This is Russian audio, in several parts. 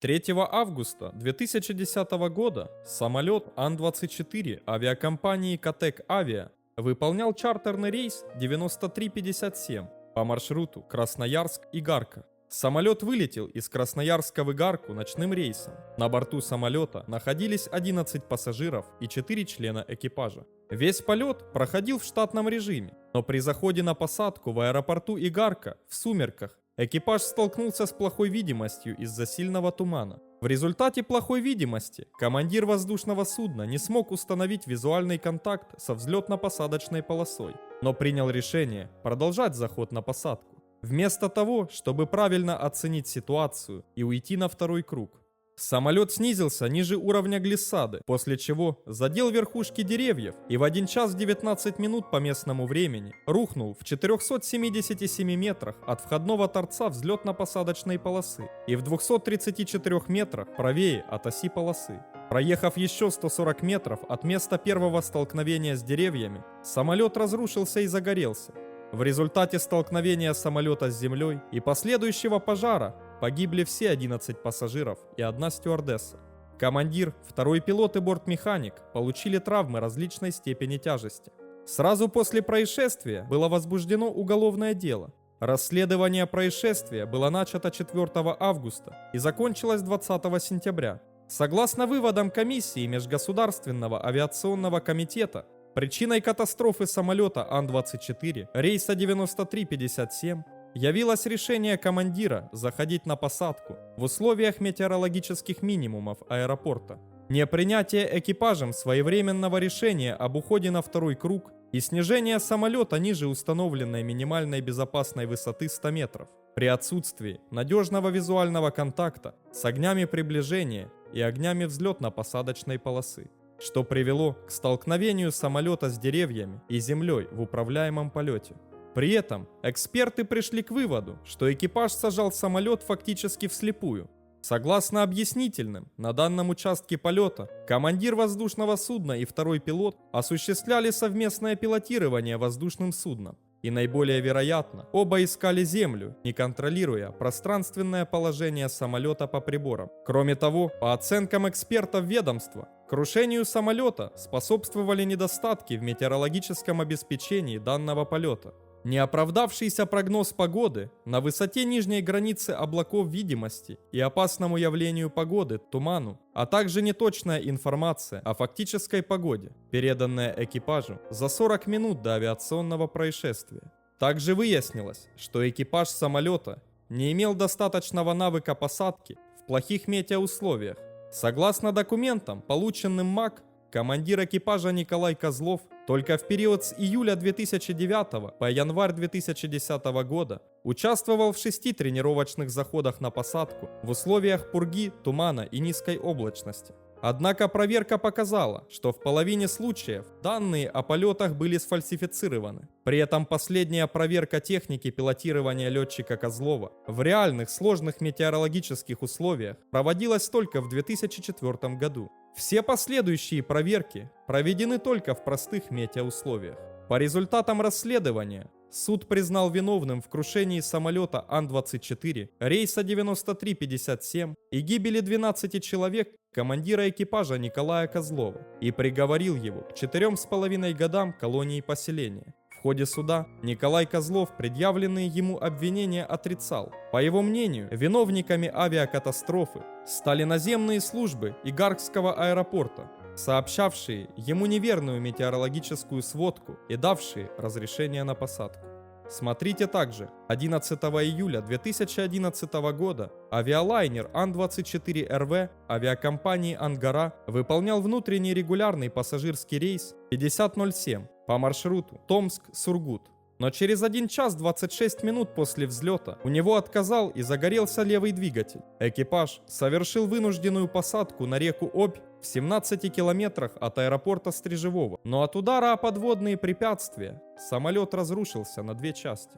3 августа 2010 года самолет Ан-24 авиакомпании Катек Авиа выполнял чартерный рейс 9357 по маршруту Красноярск-Игарка. Самолет вылетел из Красноярска в Игарку ночным рейсом. На борту самолета находились 11 пассажиров и 4 члена экипажа. Весь полет проходил в штатном режиме, но при заходе на посадку в аэропорту Игарка в сумерках экипаж столкнулся с плохой видимостью из-за сильного тумана. В результате плохой видимости командир воздушного судна не смог установить визуальный контакт со взлетно-посадочной полосой, но принял решение продолжать заход на посадку, вместо того, чтобы правильно оценить ситуацию и уйти на второй круг. Самолет снизился ниже уровня глиссады, после чего задел верхушки деревьев и в 1 час 19 минут по местному времени рухнул в 477 метрах от входного торца взлетно-посадочной полосы и в 234 метрах правее от оси полосы. Проехав еще 140 метров от места первого столкновения с деревьями, самолет разрушился и загорелся. В результате столкновения самолета с землей и последующего пожара погибли все 11 пассажиров и 1 стюардесса. Командир, второй пилот и бортмеханик получили травмы различной степени тяжести. Сразу после происшествия было возбуждено уголовное дело. Расследование происшествия было начато 4 августа и закончилось 20 сентября. Согласно выводам комиссии Межгосударственного авиационного комитета, причиной катастрофы самолета Ан-24 рейса 9357 явилось решение командира заходить на посадку в условиях метеорологических минимумов аэропорта, непринятие экипажем своевременного решения об уходе на второй круг и снижение самолета ниже установленной минимальной безопасной высоты 100 метров, при отсутствии надежного визуального контакта с огнями приближения и огнями взлетно-посадочной полосы, что привело к столкновению самолета с деревьями и землей в управляемом полете. При этом эксперты пришли к выводу, что экипаж сажал самолет фактически вслепую. Согласно объяснительным, на данном участке полета командир воздушного судна и второй пилот осуществляли совместное пилотирование воздушным судном. И наиболее вероятно, оба искали землю, не контролируя пространственное положение самолета по приборам. Кроме того, по оценкам экспертов ведомства, крушению самолета способствовали недостатки в метеорологическом обеспечении данного полета. Неоправдавшийся прогноз погоды на высоте нижней границы облаков видимости и опасному явлению погоды, туману, а также неточная информация о фактической погоде, переданная экипажу за 40 минут до авиационного происшествия. Также выяснилось, что экипаж самолета не имел достаточного навыка посадки в плохих метеоусловиях. Согласно документам, полученным МАК, командир экипажа Николай Козлов только в период с июля 2009 по январь 2010 года участвовал в 6 тренировочных заходах на посадку в условиях пурги, тумана и низкой облачности. Однако проверка показала, что в половине случаев данные о полетах были сфальсифицированы. При этом последняя проверка техники пилотирования летчика Козлова в реальных сложных метеорологических условиях проводилась только в 2004 году. Все последующие проверки проведены только в простых метеоусловиях. По результатам расследования суд признал виновным в крушении самолета Ан-24 рейса 9357 и гибели 12 человек командира экипажа Николая Козлова и приговорил его к 4,5 годам колонии поселения. В ходе суда Николай Козлов предъявленные ему обвинения отрицал. По его мнению, виновниками авиакатастрофы стали наземные службы Игаркского аэропорта, сообщавшие ему неверную метеорологическую сводку и давшие разрешение на посадку. Смотрите также. 11 июля 2011 года авиалайнер Ан-24РВ авиакомпании «Ангара» выполнял внутренний регулярный пассажирский рейс 5007 по маршруту Томск-Сургут. Но через 1 час 26 минут после взлета у него отказал и загорелся левый двигатель. Экипаж совершил вынужденную посадку на реку Обь в 17 километрах от аэропорта Стрежевого. Но от удара о подводные препятствия самолет разрушился на 2 части.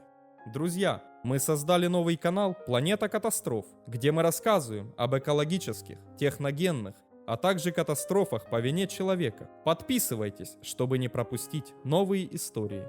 Друзья, мы создали новый канал «Планета катастроф», где мы рассказываем об экологических, техногенных, а также катастрофах по вине человека. Подписывайтесь, чтобы не пропустить новые истории.